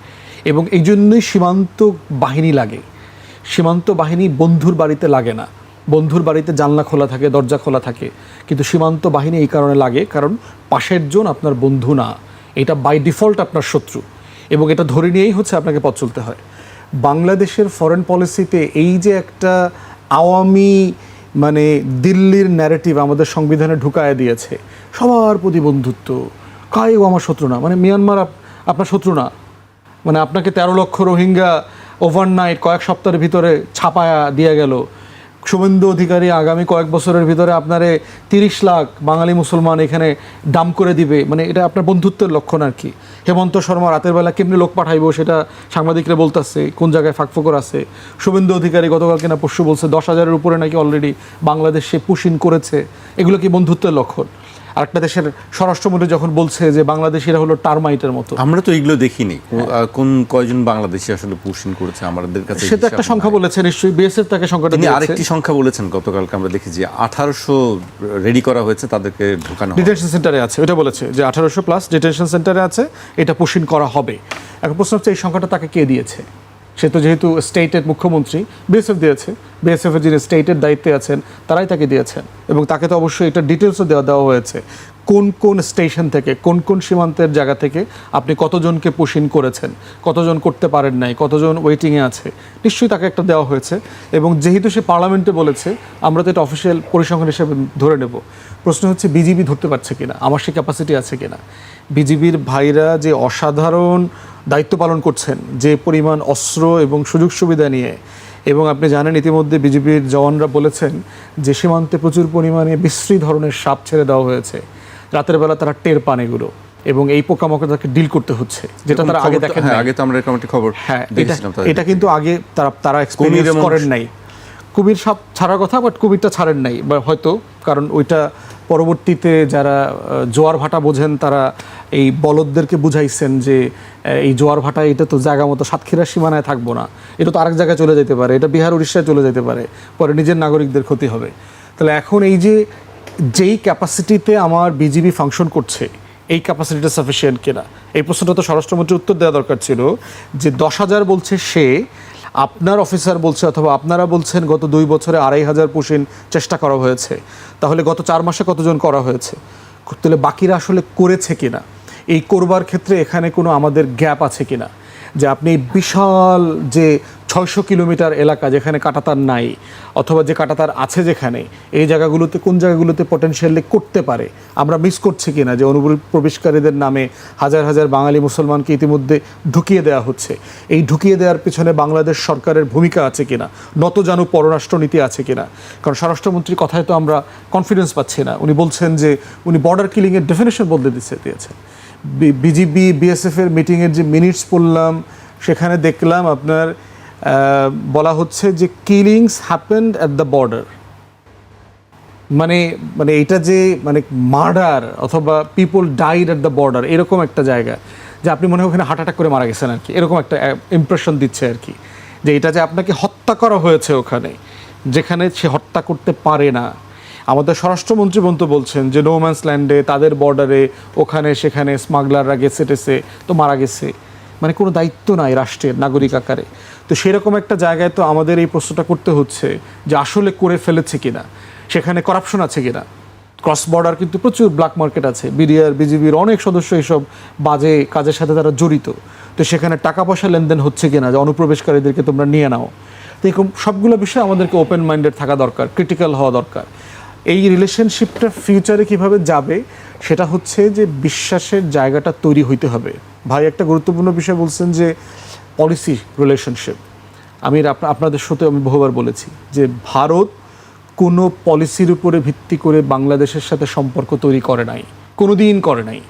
এবং এই জন্যই সীমান্ত বাহিনী লাগে। সীমান্ত বাহিনী বন্ধুর বাড়িতে লাগে না। বন্ধুর বাড়িতে জানলা খোলা থাকে, দরজা খোলা থাকে, কিন্তু সীমান্ত বাহিনী এই কারণে লাগে কারণ পাশের জন আপনার বন্ধু না, এটা বাই ডিফল্ট আপনার শত্রু, এবং এটা ধরে নিয়েই হচ্ছে আপনাকে পথ চলতে হয়। বাংলাদেশের ফরেন পলিসিতে এই যে একটা আওয়ামী মানে দিল্লির ন্যারেটিভ আমাদের সংবিধানে ঢুকায় দিয়েছে, সবার প্রতি বন্ধুত্ব, কায়ও আমার শত্রু না, মানে মিয়ানমার আপনার শত্রু না, মানে আপনাকে 13 লক্ষ রোহিঙ্গা ওভারনাইট কয়েক সপ্তাহের ভিতরে ছাপায়া দিয়ে গেল। শুভেন্দু অধিকারী আগামী কয়েক বছরের ভিতরে আপনারে 30 লাখ বাঙালি মুসলমান এখানে ডাম্প করে দিবে, মানে এটা আপনার বন্ধুত্বের লক্ষণ আর কি। হেমন্ত শর্মা রাতের বেলা কেমনি লোক পাঠাইবো সেটা সাংবাদিকরা বলতেছে, কোন জায়গায় ফাঁকফোকর আছে। শুভেন্দু অধিকারী গতকাল কিনা পরশু বলছে 10,000-এর উপরে নাকি অলরেডি বাংলাদেশ সে পুশিন করেছে। এগুলো কি বন্ধুত্বের লক্ষণ? আরেকটা দেশের স্বরাষ্ট্রমন্ত্রী যখন বলছে যে বাংলাদেশিরা হলো টারমাইটের মতো,
আমরা তো এগুলো দেখিনি। কয়জন বাংলাদেশি আসলে পুশিং করেছে আমাদের কাছে?
সেটা একটা সংখ্যা বলেছে নিশ্চয়ই, BSF তাকে সংখ্যাটা
তিনি
দিয়েছে।
আরেকটি সংখ্যা বলেছেন গতকালকে আমরা দেখেছি 1800 রেডি করা হয়েছে, তাদেরকে ঢোকানো হবে।
ডিটেনশন সেন্টারে আছে, ওটা বলেছে যে 1800 প্লাস ডিটেনশন সেন্টারে আছে, এটা পুশিং করা হবে। এখন প্রশ্ন হচ্ছে এই সংখ্যাটা তাকে কে দিয়েছে? সে তো যেহেতু স্টেটের মুখ্যমন্ত্রী, BSF দিয়েছে। BSF-এর যিনি স্টেটের দায়িত্বে আছেন তারাই তাকে দিয়েছেন, এবং তাকে তো অবশ্যই এটা ডিটেলসও দেওয়া হয়েছে কোন কোন স্টেশন থেকে, কোন কোন সীমান্তের জায়গা থেকে আপনি কতজনকে পুশিং করেছেন, কতজন করতে পারেন নাই, কতজন ওয়েটিংয়ে আছে, নিশ্চয়ই তাকে একটা দেওয়া হয়েছে। এবং যেহেতু সে পার্লামেন্টে বলেছে আমরা তো এটা অফিসিয়াল পরিসংখ্যান হিসেবে ধরে নেব। প্রশ্ন হচ্ছে বিজিবি ধরতে পারছে কিনা, আমার সে ক্যাপাসিটি আছে কিনা। বিজিবির ভাইরা যে অসাধারণ দায়িত্ব পালন করছেন, যে পরিমাণ অস্ত্র এবং সুযোগ সুবিধা নিয়ে, এবং আপনি জানেন ইতিমধ্যে বিজিবির জওয়ানরা বলেছেন যে সীমান্তে প্রচুর পরিমাণে বিশ্রী ধরনের সাপ ছেড়ে দেওয়া হয়েছে, রাতের বেলা তারা টের পান এগুলো, এবং এই পোকামাকড় তাকে ডিল করতে হচ্ছে, যেটা তারা আগে দেখেন।
আগে তো আমরা এরকম একটা খবর
হ্যাঁ, এটা কিন্তু আগে তারা এক্সপেরিয়েন্স করেন নাই। কুমির সাপ ছাড়ার কথা, বাট কুমিরটা ছাড়েন নাই বা হয়তো, কারণ ওইটা পরবর্তীতে যারা জোয়ার ভাটা বোঝেন তারা এই বলদদেরকে বুঝাইছেন যে এই জোয়ার ভাটা এটা তো জায়গা মতো সাতক্ষীরার সীমানায় থাকবো না, এটা তো আরেক জায়গায় চলে যেতে পারে, এটা বিহার উড়িষ্যায় চলে যেতে পারে, পরে নিজের নাগরিকদের ক্ষতি হবে। তাহলে এখন এই যে যেই ক্যাপাসিটিতে আমার বিজিবি ফাংশন করছে, এই ক্যাপাসিটিটা সাফিসিয়েন্ট কিনা, এই প্রশ্নটা তো স্বরাষ্ট্রমন্ত্রীর উত্তর দেওয়া দরকার ছিল। যে 10,000 বলছে সে, আপনার অফিসার বলছে অথবা আপনারা বলছেন গত 2 বছরে 2,500 পুশিন চেষ্টা করা হয়েছে, তাহলে গত 4 মাসে কতজন করা হয়েছে? তাহলে বাকিরা আসলে করেছে কিনা, এই করবার ক্ষেত্রে এখানে কোনো আমাদের গ্যাপ আছে কিনা, যে আপনি বিশাল যে 600 কিলোমিটার এলাকা যেখানে কাঁটাতার নাই, অথবা যে কাঁটাতার আছে যেখানে, এই জায়গাগুলোতে কোন জায়গাগুলোতে পটেনশিয়ালি করতে পারে আমরা মিস করছি কিনা, যে অনুপ্রবেশকারীদের নামে হাজার হাজার বাঙালি মুসলমানকে ইতিমধ্যে ঢুকিয়ে দেওয়া হচ্ছে, এই ঢুকিয়ে দেওয়ার পিছনে বাংলাদেশ সরকারের ভূমিকা আছে কিনা, নতজানু পররাষ্ট্রনীতি আছে কিনা। কারণ স্বরাষ্ট্রমন্ত্রীর কথায় তো আমরা কনফিডেন্স পাচ্ছি না। উনি বলছেন যে উনি বর্ডার কিলিংয়ের ডেফিনেশন বদলে দিয়েছেন। বিজিবি বিএসএফের মিটিংয়ের যে মিনিটস পড়লাম, সেখানে দেখলাম আপনার বলা হচ্ছে যে killings happened at the border, মানে মানে এটা যে মানে মার্ডার অথবা people died at the border, এরকম একটা জায়গা, যে আপনি মনে হয় ওখানে হার্ট অ্যাটাক করে মারা গেছেন আর কি, এরকম একটা ইমপ্রেশন দিচ্ছে আর কি, যে এটা যে আপনাকে হত্যা করা হয়েছে ওখানে, যেখানে সে হত্যা করতে পারে না। আমাদের স্বরাষ্ট্রমন্ত্রী বলছেন যে নো ম্যান্স ল্যান্ডে, তাদের বর্ডারে, ওখানে সেখানে স্মাগলাররা গেছে টেছে তো মারা গেছে, মানে কোনো দায়িত্ব নাই রাষ্ট্রের নাগরিক আকারে। তো সেরকম একটা জায়গায় তো আমাদের এই প্রশ্নটা করতে হচ্ছে যে আসলে করে ফেলেছে কিনা, সেখানে করাপশন আছে কিনা। ক্রস বর্ডার কিন্তু প্রচুর ব্ল্যাক মার্কেট আছে, বিডিআর বিজিবির অনেক সদস্য এইসব বাজে কাজের সাথে তারা জড়িত। তো সেখানে টাকা পয়সা লেনদেন হচ্ছে কিনা, যে অনুপ্রবেশকারীদেরকে তোমরা নিয়ে নাও। তো এরকম সবগুলো বিষয়ে আমাদেরকে ওপেন মাইন্ডেড থাকা দরকার, ক্রিটিক্যাল হওয়া দরকার। এই রিলেশনশিপটা ফিউচারে কিভাবে যাবে, সেটা হচ্ছে যে বিশ্বাসের জায়গাটা তৈরি হইতে হবে। ভাই একটা গুরুত্বপূর্ণ বিষয় বলছেন যে পলিসি রিলেশনশিপ। আমি আপনাদের সাথে আমি বহুবার বলেছি যে ভারত কোনো পলিসির উপরে ভিত্তি করে বাংলাদেশের সাথে সম্পর্ক তৈরি করে নাই, কোনো দিন করে নাই।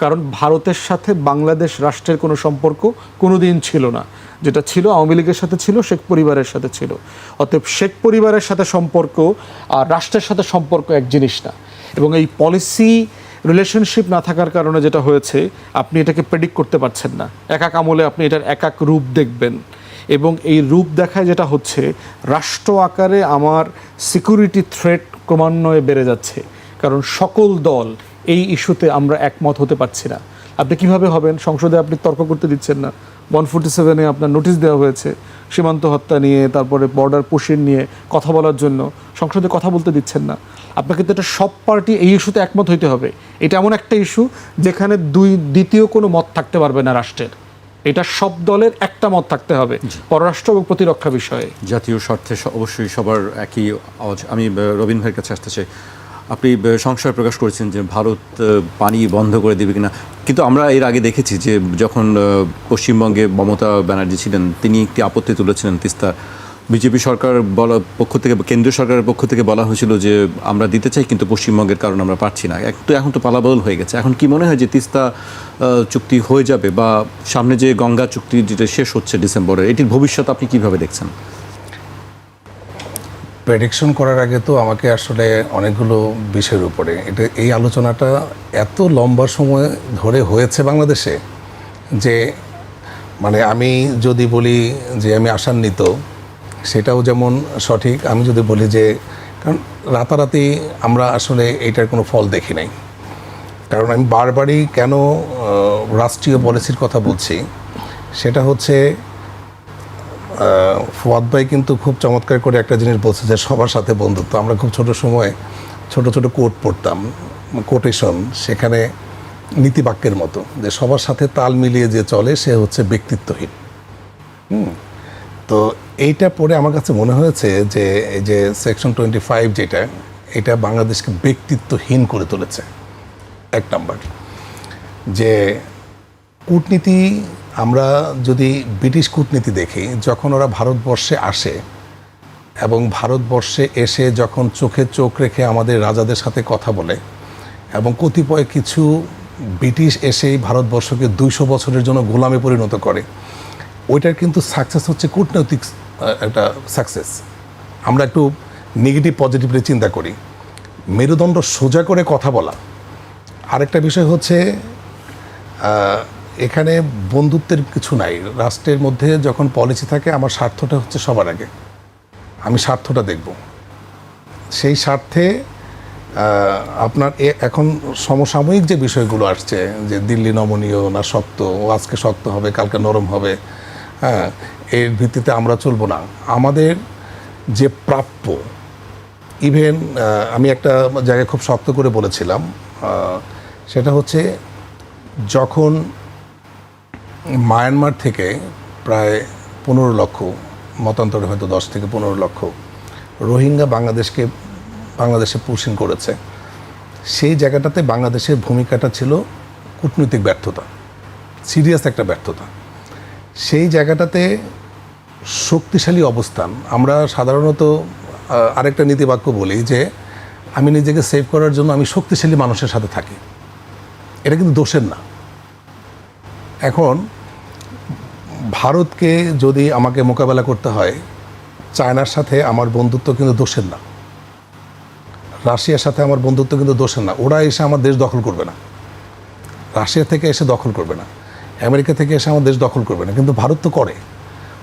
কারণ ভারতের সাথে বাংলাদেশ রাষ্ট্রের কোনো সম্পর্ক কোনো দিন ছিল না। যেটা ছিল আওয়ামী লীগের সাথে ছিল, শেখ পরিবারের সাথে ছিল। অতএব শেখ পরিবারের সাথে সম্পর্ক আর রাষ্ট্রের সাথে সম্পর্ক এক জিনিস না। এবং এই পলিসি রিলেশনশিপ না থাকার কারণে যেটা হয়েছে, আপনি এটাকে প্রেডিক্ট করতে পারছেন না। এক এক আমলে আপনি এটার এক এক রূপ দেখবেন, এবং এই রূপ দেখায় যেটা হচ্ছে, রাষ্ট্র আকারে আমার সিকিউরিটি থ্রেট ক্রমান্বয়ে বেড়ে যাচ্ছে। কারণ সকল দল এই ইস্যুতে আমরা একমত হতে পারছি না। আপনি কিভাবে হবেন? সংসদে আপনি তর্ক করতে দিচ্ছেন না। 147-এ আপনার নোটিশ দেওয়া হয়েছে সীমান্ত হত্যা নিয়ে, তারপরে বর্ডার পুশিং নিয়ে কথা বলার জন্য, সংসদে কথা বলতে দিচ্ছেন না। আপনাকে তো এটা সব পার্টি এই ইস্যুতে একমত হইতে হবে। এটা এমন একটা ইস্যু যেখানে দ্বিতীয় কোনো মত থাকতে পারবে না রাষ্ট্রের। এটা সব দলের একটা মত থাকতে হবে পররাষ্ট্র এবং প্রতিরক্ষা বিষয়ে।
জাতীয় স্বার্থে অবশ্যই সবার একই আওয়াজ। আমি রবীন ভাইয়ের কাছে আসতে চাই। আপনি সংশয় প্রকাশ করেছেন যে ভারত পানি বন্ধ করে দেবে কিনা, কিন্তু আমরা এর আগে দেখেছি যে যখন পশ্চিমবঙ্গে মমতা ব্যানার্জি ছিলেন, তিনি একটি আপত্তি তুলেছিলেন তিস্তা। বিজেপি সরকার পক্ষ থেকে, কেন্দ্রীয় সরকারের পক্ষ থেকে বলা হয়েছিল যে আমরা দিতে চাই, কিন্তু পশ্চিমবঙ্গের কারণে আমরা পারছি না। এখন তো পালাবদল হয়ে গেছে। এখন কি মনে হয় যে তিস্তা চুক্তি হয়ে যাবে, বা সামনে যে গঙ্গা চুক্তি যেটা শেষ হচ্ছে ডিসেম্বরে, এটির ভবিষ্যৎ আপনি কিভাবে দেখছেন?
প্রেডিকশন করার আগে তো আমাকে আসলে অনেকগুলো বিষয়ের উপরে এই আলোচনাটা এত লম্বা সময় ধরে হয়েছে বাংলাদেশে, যে মানে আমি যদি বলি যে আমি আশান্বিত, সেটাও যেমন সঠিক। আমি যদি বলি যে, কারণ রাতারাতি আমরা আসলে এইটার কোনো ফল দেখি নাই। কারণ আমি বারবারই কেন রাষ্ট্রীয় পলিসির কথা বলছি, সেটা হচ্ছে ফুয়াদ ভাই কিন্তু খুব চমৎকার করে একটা জিনিস বলছে যে সবার সাথে বন্ধুত্ব। আমরা খুব ছোট সময় ছোট ছোট কোট পড়তাম, কোটেশন, সেখানে নীতিবাক্যের মতো, যে সবার সাথে তাল মিলিয়ে যে চলে সে হচ্ছে ব্যক্তিত্বহীন। তো এইটা পড়ে আমার কাছে মনে হয়েছে যে এই যে সেকশন 25 যেটা, এটা বাংলাদেশকে ব্যক্তিত্বহীন করে তুলেছে। এক নাম্বার, যে কূটনীতি, আমরা যদি ব্রিটিশ কূটনীতি দেখি, যখন ওরা ভারতবর্ষে আসে এবং ভারতবর্ষে এসে যখন চোখে চোখ রেখে আমাদের রাজাদের সাথে কথা বলে, এবং কতিপয় কিছু ব্রিটিশ এসেই ভারতবর্ষকে 200 বছরের জন্য গোলামে পরিণত করে, ওইটার কিন্তু সাকসেস হচ্ছে কূটনৈতিক একটা সাকসেস। আমরা একটু নেগেটিভ পজিটিভলি চিন্তা করি। মেরুদণ্ড সোজা করে কথা বলা। আরেকটা বিষয় হচ্ছে এখানে বন্ধুত্বের কিছু নাই। রাষ্ট্রের মধ্যে যখন পলিসি থাকে, আমার স্বার্থটা হচ্ছে সবার আগে, আমি স্বার্থটা দেখব। সেই স্বার্থে আপনার এখন সমসাময়িক যে বিষয়গুলো আসছে, যে দিল্লি নমনীয় না শক্ত, ও আজকে শক্ত হবে কালকে নরম হবে, হ্যাঁ, এর ভিত্তিতে আমরা চলবো না। আমাদের যে প্রাপ্য, ইভেন আমি একটা জায়গায় খুব শক্ত করে বলেছিলাম, সেটা হচ্ছে যখন মায়ানমার থেকে প্রায় 15 লক্ষ, মতান্তরে হয়তো 10 থেকে 15 লক্ষ রোহিঙ্গা বাংলাদেশে পুশিং করেছে, সেই জায়গাটাতে বাংলাদেশের ভূমিকাটা ছিল কূটনৈতিক ব্যর্থতা, সিরিয়াস একটা ব্যর্থতা। সেই জায়গাটাতে শক্তিশালী অবস্থান, আমরা সাধারণত আরেকটা নীতিবাক্য বলি যে আমি নিজেকে সেভ করার জন্য আমি শক্তিশালী মানুষের সাথে থাকি। এটা কিন্তু দোষের না। এখন ভারতকে যদি আমাকে মোকাবেলা করতে হয়, চায়নার সাথে আমার বন্ধুত্ব কিন্তু দোষের না, রাশিয়ার সাথে আমার বন্ধুত্ব কিন্তু দোষের না। ওরা এসে আমার দেশ দখল করবে না, রাশিয়া থেকে এসে দখল করবে না, আমেরিকা থেকে এসে আমার দেশ দখল করবে না, কিন্তু ভারত তো করে।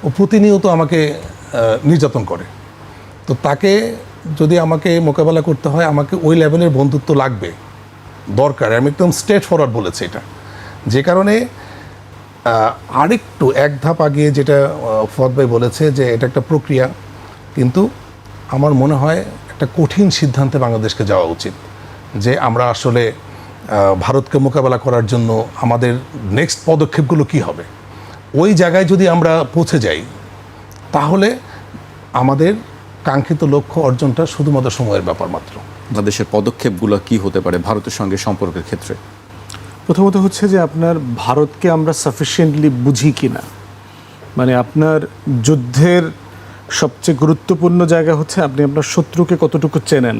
ও প্রতিনিয়ত আমাকে নির্যাতন করে। তো তাকে যদি আমাকে মোকাবেলা করতে হয়, আমাকে ওই লেভেলের বন্ধুত্ব লাগবে, দরকার। আমি একদম স্ট্রেট ফরওয়ার্ড বলেছি এটা। যে কারণে আরেকটু এক ধাপ আগিয়ে যেটা ফুয়াদ ভাই বলেছে যে এটা একটা প্রক্রিয়া, কিন্তু আমার মনে হয় একটা কঠিন সিদ্ধান্তে বাংলাদেশকে যাওয়া উচিত যে আমরা আসলে ভারতকে মোকাবেলা করার জন্য আমাদের নেক্সট পদক্ষেপগুলো কি হবে। ওই জায়গায় যদি আমরা পৌঁছে যাই, তাহলে আমাদের কাঙ্ক্ষিত লক্ষ্য অর্জনটা শুধুমাত্র সময়ের ব্যাপার মাত্র।
বাংলাদেশের পদক্ষেপগুলো কি হতে পারে ভারতের সঙ্গে সম্পর্কের ক্ষেত্রে?
প্রথমত হচ্ছে যে আপনার ভারতকে আমরা সাফিসিয়েন্টলি বুঝি কি না। মানে আপনার যুদ্ধের সবচেয়ে গুরুত্বপূর্ণ জায়গা হচ্ছে আপনি আপনার শত্রুকে কতটুকু চেনেন।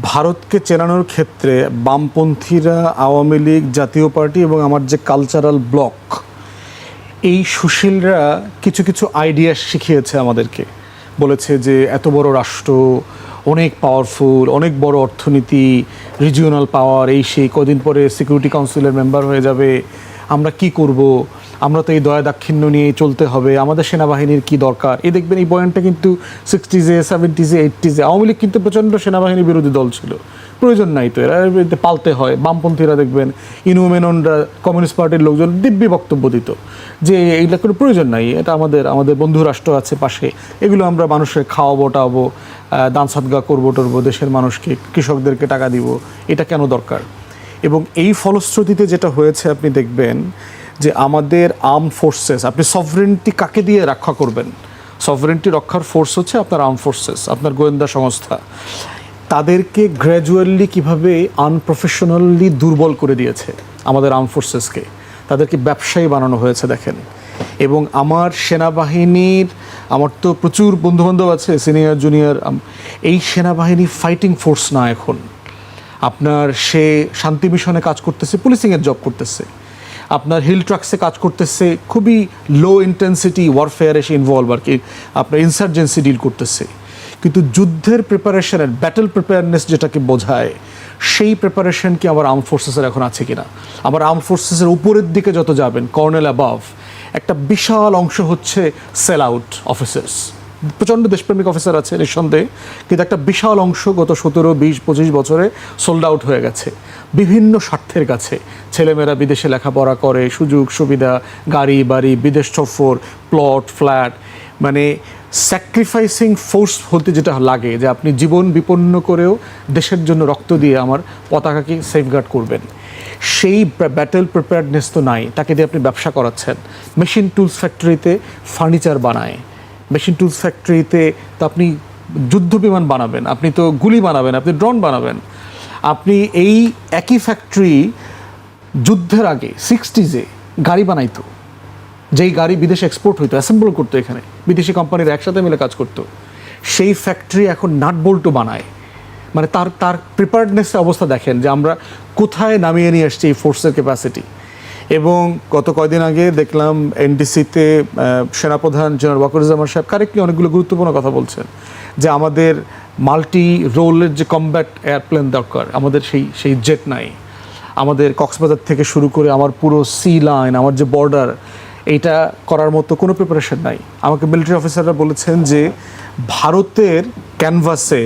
ভারতকে চেনানোর ক্ষেত্রে বামপন্থীরা, আওয়ামী লীগ, জাতীয় পার্টি এবং আমার যে কালচারাল ব্লক, এই সুশীলরা কিছু কিছু আইডিয়া শিখিয়েছে আমাদেরকে। বলেছে যে এত বড় রাষ্ট্র, অনেক পাওয়ারফুল, অনেক বড় অর্থনীতি, রিজিওনাল পাওয়ার, এই সেই, কদিন পরে সিকিউরিটি কাউন্সিলের মেম্বার হয়ে যাবে, আমরা কি করব, আমরা তো এই দয়া দাক্ষিণ্য নিয়েই চলতে হবে, আমাদের সেনাবাহিনীর কি দরকার। এই দেখবেন এই পয়েন্টটা কিন্তু 60s, 70s, 80s Awami League কিন্তু প্রচণ্ড সেনাবাহিনী বিরোধী দল ছিল। প্রয়োজন নাই তো, এরা পালতে হয়। বামপন্থীরা দেখবেন, ইনু মেননরা, কমিউনিস্ট পার্টির লোকজন দিব্যি বক্তব্য দিত যে এইগুলো কোনো প্রয়োজন নাই, এটা আমাদের বন্ধু রাষ্ট্র আছে পাশে, এগুলো আমরা মানুষের খাওয়াবো টাওয়াবো, দান সাদগা করবো টরবো, দেশের মানুষকে, কৃষকদেরকে টাকা দিব, এটা কেন দরকার। এবং এই ফলশ্রুতিতে যেটা হয়েছে আপনি দেখবেন যে আমাদের আর্ম ফোর্সেস, আপনি সভরেন্টি কাকে দিয়ে রক্ষা করবেন? সভরেন্টি রক্ষার ফোর্স হচ্ছে আপনার আর্ম ফোর্সেস, আপনার গোয়েন্দা সংস্থা। তাদেরকে গ্র্যাজুয়ালি কিভাবে আনপ্রফেশনালি দুর্বল করে দিয়েছে আমাদের আর্ম ফোর্সেসকে, তাদেরকে ব্যবসায়ী বানানো হয়েছে দেখেন। এবং আমার সেনাবাহিনীর, আমার তো প্রচুর বন্ধুবান্ধব আছে সিনিয়র জুনিয়র, এই সেনাবাহিনী ফাইটিং ফোর্স না এখন। আপনার সে শান্তি মিশনে কাজ করতেছে, পুলিশিংয়ের জব করতেছে, আপনার হিল ট্রাক্সে কাজ করতেছে, খুবই লো ইন্টেন্সিটি ওয়ারফেয়ারে সে ইনভলভ, আর কি আপনার ইনসার্জেন্সি ডিল করতেছে। কিন্তু যুদ্ধের প্রিপারেশনের, ব্যাটেল প্রিপেয়ারনেস যেটাকে বোঝায়, সেই প্রিপারেশন কি আমার আর্ম ফোর্সেসের এখন আছে কিনা? আমার আর্ম ফোর্সেসের উপরের দিকে যত যাবেন, কর্নেল অ্যাবাভ, একটা বিশাল অংশ হচ্ছে সেল আউট অফিসার্স। প্রচণ্ড দেশপ্রেমিক অফিসার আছে নিঃসন্দেহে, কিন্তু একটা বিশাল অংশ গত 17, 20, 25 বছরে সোল্ড আউট হয়ে গেছে বিভিন্ন স্বার্থের কাছে। ছেলেমেয়েরা বিদেশে লেখাপড়া করে, সুযোগ সুবিধা, গাড়ি বাড়ি, বিদেশ সফর, প্লট ফ্ল্যাট, মানে স্যাক্রিফাইসিং ফোর্স হতে যেটা লাগে, যে আপনি জীবন বিপন্ন করেও দেশের জন্য রক্ত দিয়ে আমার পতাকাকে সেফগার্ড করবেন, সেই ব্যাটেল প্রিপেয়ারনেস তো নাই। তাকে দিয়ে আপনি ব্যবসা করাচ্ছেন। মেশিন টুলস ফ্যাক্টরিতে ফার্নিচার বানায়, মেশিন টুলস ফ্যাক্টরিতে তো আপনি যুদ্ধ বিমান বানাবেন, আপনি তো গুলি বানাবেন, আপনি ড্রোন বানাবেন। আপনি এই একই ফ্যাক্টরি যুদ্ধের আগে 60s গাড়ি বানাইতো, যেই গাড়ি বিদেশে এক্সপোর্ট হইতো, অ্যাসেম্বল করতো এখানে, বিদেশি কোম্পানির একসাথে মিলে কাজ করতো। সেই ফ্যাক্টরি এখন নাট বোল্টও বানায়। মানে তার প্রিপারেডনেসের অবস্থা দেখেন যে আমরা কোথায় নামিয়ে নিয়ে আসছি এই ফোর্সের ক্যাপাসিটি। এবং গত কয়দিন আগে দেখলাম এনডিসিতে সেনাপ্রধান জেনারেল ওয়াকারুজ্জামান সাহেব কারেক্টলি অনেকগুলো গুরুত্বপূর্ণ কথা বলছেন যে আমাদের মাল্টি রোলের যে কমব্যাট এয়ারপ্লেন দরকার, আমাদের সেই জেট নাই। আমাদের কক্সবাজার থেকে শুরু করে আমার পুরো সি লাইন, আমার যে বর্ডার, এইটা করার মতো কোনো প্রিপারেশন নাই। আমাকে মিলিটারি অফিসাররা বলেছেন যে ভারতের ক্যানভাসে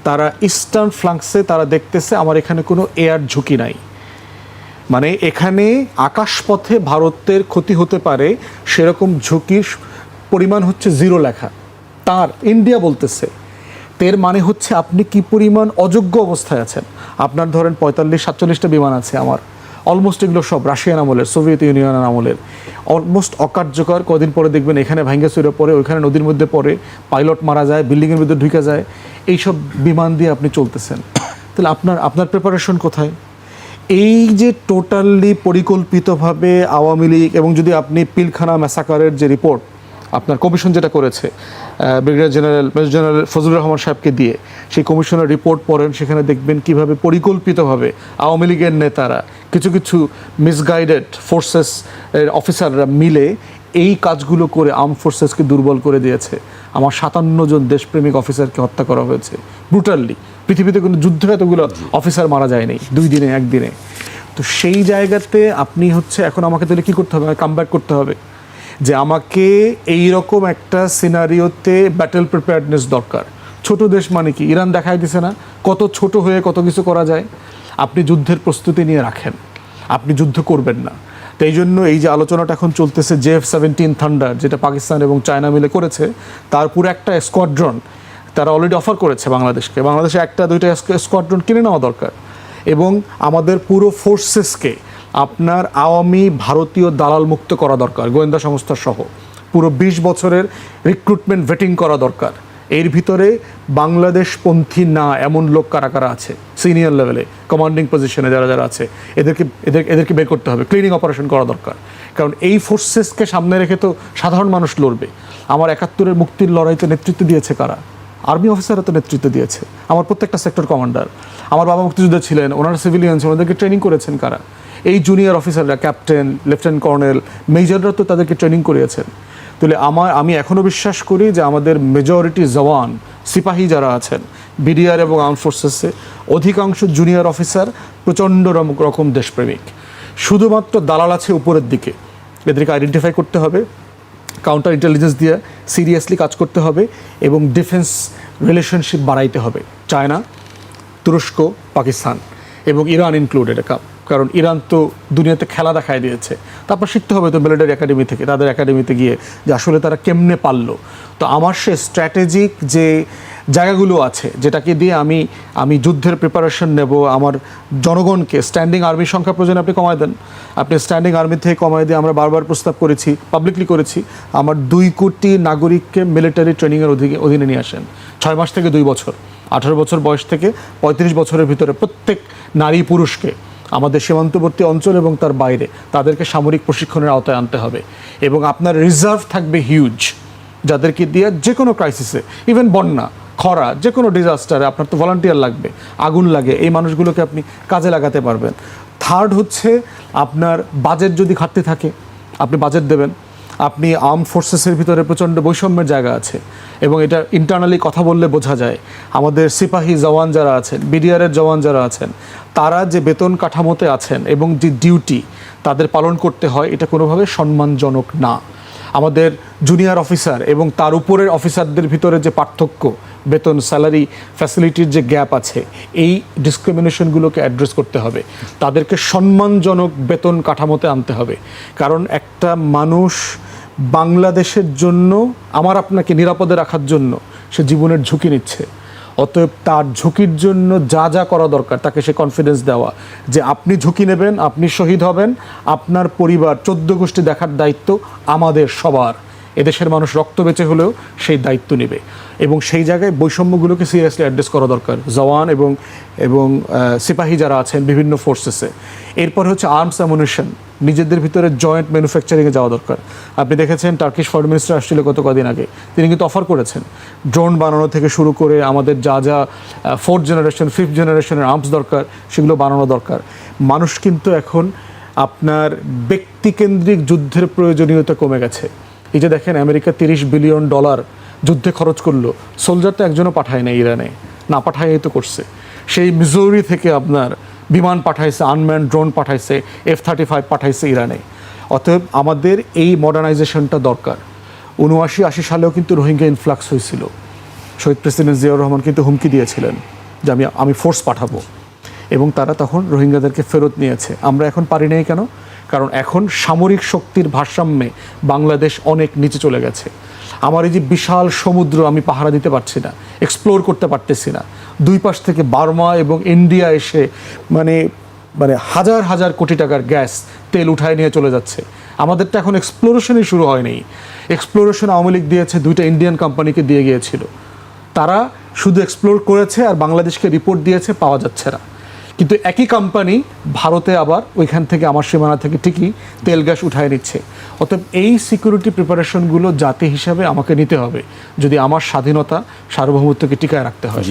তারা ইস্টার্ন ফ্লাঙ্কসে তারা দেখতেছে আমার এখানে কোনো এয়ার ঝুঁকি নাই, মানে এখানে আকাশপথে ভারতের ক্ষতি হতে পারে সেরকম ঝুঁকির পরিমাণ হচ্ছে 0 লেখা। তার ইন্ডিয়া বলতেছে, এর মানে হচ্ছে আপনি কি পরিমাণ অযোগ্য অবস্থায় আছেন। আপনার ধরেন 45-47টা বিমান আছে আমার, অলমোস্ট এগুলো সব রাশিয়ান আমলের, সোভিয়েত ইউনিয়নের আমলের, অলমোস্ট অকার্যকর। কদিন পরে দেখবেন এখানে ভাঙ্গা চুরে পড়ে, ওইখানে নদীর মধ্যে পড়ে, পাইলট মারা যায়, বিল্ডিংয়ের মধ্যে ঢুকে যায়, এইসব বিমান দিয়ে আপনি চলতেছেন। তাহলে আপনার প্রিপারেশন কোথায়? এই যে টোটালি পরিকল্পিতভাবে আওয়ামী লীগ, এবং যদি আপনি পিলখানা ম্যাসাকারের যে রিপোর্ট আপনার কমিশন যেটা করেছে brigadier general major general Fazlur Rahman সাহেবকে দিয়ে, সেই কমিশনের রিপোর্ট পড়েন, সেখানে দেখবেন কিভাবে পরিকল্পিতভাবে আওয়ামী লীগের নেতারা, কিছু কিছু মিসগাইডেড ফোর্সেস এর অফিসাররা মিলে এই কাজগুলো করে আর্ম ফোর্সেসকে দুর্বল করে দিয়েছে। আমার 57 জন দেশপ্রেমিক অফিসারকে হত্যা করা হয়েছে ব্রুটালি। পৃথিবীতে কোনো যুদ্ধে এতগুলো অফিসার মারা যায়নি 2 দিনে 1 দিনে। তো সেই জায়গাতে আপনি হচ্ছে এখন আমাকে তাহলে কী করতে হবে? কামব্যাক করতে হবে যে আমাকে এই রকম একটা সিনারিওতে ব্যাটেল প্রিপেয়ারনেস দরকার। ছোট দেশ মানে কি? ইরান দেখাই দিছে না কত ছোট হয়ে কত কিছু করা যায়। আপনি যুদ্ধের প্রস্তুতি নিয়ে রাখেন, আপনি যুদ্ধ করবেন না। তো এই জন্য এই যে আলোচনাটা এখন চলতেছে JF-17 থান্ডার, যেটা পাকিস্তান এবং চায়না মিলে করেছে, তার পুরো একটা স্কোয়াড্রন তারা অলরেডি অফার করেছে বাংলাদেশকে। বাংলাদেশে 1-2টা স্কোয়াড্রন কিনে নেওয়া দরকার, এবং আমাদের পুরো ফোর্সেসকে আপনার আওয়ামী ভারতীয় দালাল মুক্ত করা দরকার, গোয়েন্দা সংস্থা সহ পুরো 20 বছরের রিক্রুটমেন্ট ভেটিং করা দরকার। এর ভিতরে বাংলাদেশপন্থী না এমন লোক কারা কারা আছে সিনিয়র লেভেলে, কমান্ডিং পজিশনে যারা যারা আছে, এদেরকে বের করতে হবে, ক্লিনিং অপারেশন করা দরকার। কারণ এই ফোর্সেসকে সামনে রেখে তো সাধারণ মানুষ লড়বে। আমার 71-এর মুক্তির লড়াইতে নেতৃত্ব দিয়েছে কারা? আর্মি অফিসাররা তো নেতৃত্ব দিয়েছে, আমার প্রত্যেকটা সেক্টর কমান্ডার। আমার বাবা মুক্তিযোদ্ধা ছিলেন, ওনারা সিভিলিয়ানস, ওনাদেরকে ট্রেনিং করেছেন কারা? এই জুনিয়র অফিসাররা, ক্যাপ্টেন, লেফটেন্যান্ট কর্নেল, মেজররা তো তাদেরকে ট্রেনিং করিয়েছেন। তাহলে আমি এখনও বিশ্বাস করি যে আমাদের মেজরিটি জওয়ান, সিপাহী যারা আছেন বিডিআর এবং আর্ম ফোর্সেসে, অধিকাংশ জুনিয়র অফিসার প্রচণ্ড রকম দেশপ্রেমিক। শুধুমাত্র দালাল আছে উপরের দিকে, এদেরকে আইডেন্টিফাই করতে হবে, কাউন্টার ইন্টেলিজেন্স দিয়ে সিরিয়াসলি কাজ করতে হবে, এবং ডিফেন্স রিলেশনশিপ বাড়াইতে হবে। চায়না, তুরস্ক, পাকিস্তান এবং ইরান ইনক্লুডেড, কারণ ইরান তো দুনিয়াতে খেলা দেখায় দিয়েছে। তারপর শিখতে হবে তো মিলিটারি একাডেমি থেকে, তাদের একাডেমিতে গিয়ে যে আসলে তারা কেমনে পারলো। তো আমার সে স্ট্র্যাটেজিক যে জায়গাগুলো আছে যেটাকে দিয়ে আমি যুদ্ধের প্রিপারেশন নেব, আমার জনগণকে স্ট্যান্ডিং আর্মির সংখ্যা প্রয়োজন আপনি কমায় দেন। আপনি স্ট্যান্ডিং আর্মি থেকে কমায় দিয়ে, আমরা বারবার প্রস্তাব করেছি, পাবলিকলি করেছি, আমার 2 কোটি নাগরিককে মিলিটারি ট্রেনিংয়ের অধীনে নিয়ে আসেন। 6 মাস থেকে 2 বছর, 18 বছর বয়স থেকে 35 বছরের ভিতরে প্রত্যেক নারী পুরুষকে আমাদের সীমান্তবর্তী অঞ্চল এবং তার বাইরে তাদেরকে সামরিক প্রশিক্ষণের আওতায় আনতে হবে। এবং আপনার রিজার্ভ থাকবে হিউজ, যাদেরকে দিয়ে যে কোনো ক্রাইসিসে, ইভেন বন্যা, খরা, যে কোনো ডিজাস্টারে আপনার তো ভলান্টিয়ার লাগবে, আগুন লাগে, এই মানুষগুলোকে আপনি কাজে লাগাতে পারবেন। থার্ড হচ্ছে আপনার বাজেট যদি ঘাটতি থাকে, আপনি বাজেট দেবেন। আপনি আর্ম ফোর্সেসের ভিতরে প্রচণ্ড বৈষম্যের জায়গা আছে, এবং এটা ইন্টারনালি কথা বললে বোঝা যায়। আমাদের সিপাহী জওয়ান যারা আছেন, বিডিআরের জওয়ান যারা আছেন, তারা যে বেতন কাঠামোতে আছেন এবং যে ডিউটি তাদের পালন করতে হয়, এটা কোনোভাবে সম্মানজনক না। আমাদের জুনিয়র অফিসার এবং তার উপরের অফিসারদের ভিতরে যে পার্থক্য, বেতন, স্যালারি, ফ্যাসিলিটির যে গ্যাপ আছে, এই ডিসক্রিমিনেশনগুলোকে অ্যাড্রেস করতে হবে। তাদেরকে সম্মানজনক বেতন কাঠামোতে আনতে হবে। কারণ একটা মানুষ বাংলাদেশের জন্য, আমার আপনাকে নিরাপদে রাখার জন্য সে জীবনের ঝুঁকি নিচ্ছে। অতএব তার ঝুঁকির জন্য যা যা করা দরকার তাকে সে কনফিডেন্স দেওয়া যে আপনি ঝুঁকি নেবেন, আপনি শহীদ হবেন, আপনার পরিবার 14 গোষ্ঠী দেখার দায়িত্ব আমাদের সবার। এদেশের মানুষ রক্ত বেঁচে হলেও সেই দায়িত্ব নেবে, এবং সেই জায়গায় বৈষম্যগুলোকে সিরিয়াসলি অ্যাড্রেস করা দরকার জওয়ান এবং সিপাহী যারা আছেন বিভিন্ন ফোর্সেসে। এরপর হচ্ছে আর্মস অ্যামুনিশন, নিজেদের ভিতরে জয়েন্ট ম্যানুফ্যাকচারিংয়ে যাওয়া দরকার। আপনি দেখেছেন টার্কিশ ফরেন মিনিস্টার আসছিল গত কদিন আগে, তিনি কিন্তু অফার করেছেন ড্রোন বানানো থেকে শুরু করে আমাদের যা যা 4th জেনারেশন 5th জেনারেশনের আর্মস দরকার সেগুলো বানানো দরকার। মানুষ কিন্তু এখন আপনার ব্যক্তিকেন্দ্রিক যুদ্ধের প্রয়োজনীয়তা কমে গেছে। এই যে দেখেন আমেরিকা $30 বিলিয়ন যুদ্ধে খরচ করলো, সোলজার তো একজনও পাঠায় না ইরানে, না পাঠায় তো করছে। সেই মিজোরি থেকে আপনার বিমান পাঠাইছে, আনম্যান ড্রোন পাঠাইছে, F-35 পাঠাইছে ইরানে। অতএব আমাদের এই মডার্নাইজেশনটা দরকার। 79-80 সালেও কিন্তু রোহিঙ্গা ইনফ্লাক্স হয়েছিল। শহীদ প্রেসিডেন্ট জিয়াউর রহমান কিন্তু হুমকি দিয়েছিলেন যে আমি ফোর্স পাঠাবো, এবং তারা তখন রোহিঙ্গাদেরকে ফেরত নিয়েছে। আমরা এখন পারি নাই কেন? কারণ এখন সামরিক শক্তির ভারসাম্যে বাংলাদেশ অনেক নিচে চলে গেছে। আমার এই যে বিশাল সমুদ্র আমি পাহারা দিতে পারছি না, এক্সপ্লোর করতে পারতেছি না। দুই পাশ থেকে বার্মা এবং ইন্ডিয়া এসে মানে হাজার হাজার কোটি টাকার গ্যাস তেল উঠায় নিয়ে চলে যাচ্ছে। আমাদেরটা এখন এক্সপ্লোরেশনই শুরু হয়নি। এক্সপ্লোরেশন আওয়ামী লীগ দিয়েছে, 2টা ইন্ডিয়ান কোম্পানিকে দিয়ে গিয়েছিল। তারা শুধু এক্সপ্লোর করেছে আর বাংলাদেশকে রিপোর্ট দিয়েছে, পাওয়া যাচ্ছে না। কিন্তু একই কোম্পানি ভারতে আবার ওইখান থেকে আমার সীমানা থেকে ঠিকই তেল গ্যাস উঠায় নিচ্ছে। অতএব এই সিকিউরিটি প্রিপারেশনগুলো জাতি হিসাবে আমাকে নিতে হবে যদি আমার স্বাধীনতা সার্বভৌমত্বকে টিকায় রাখতে হয়।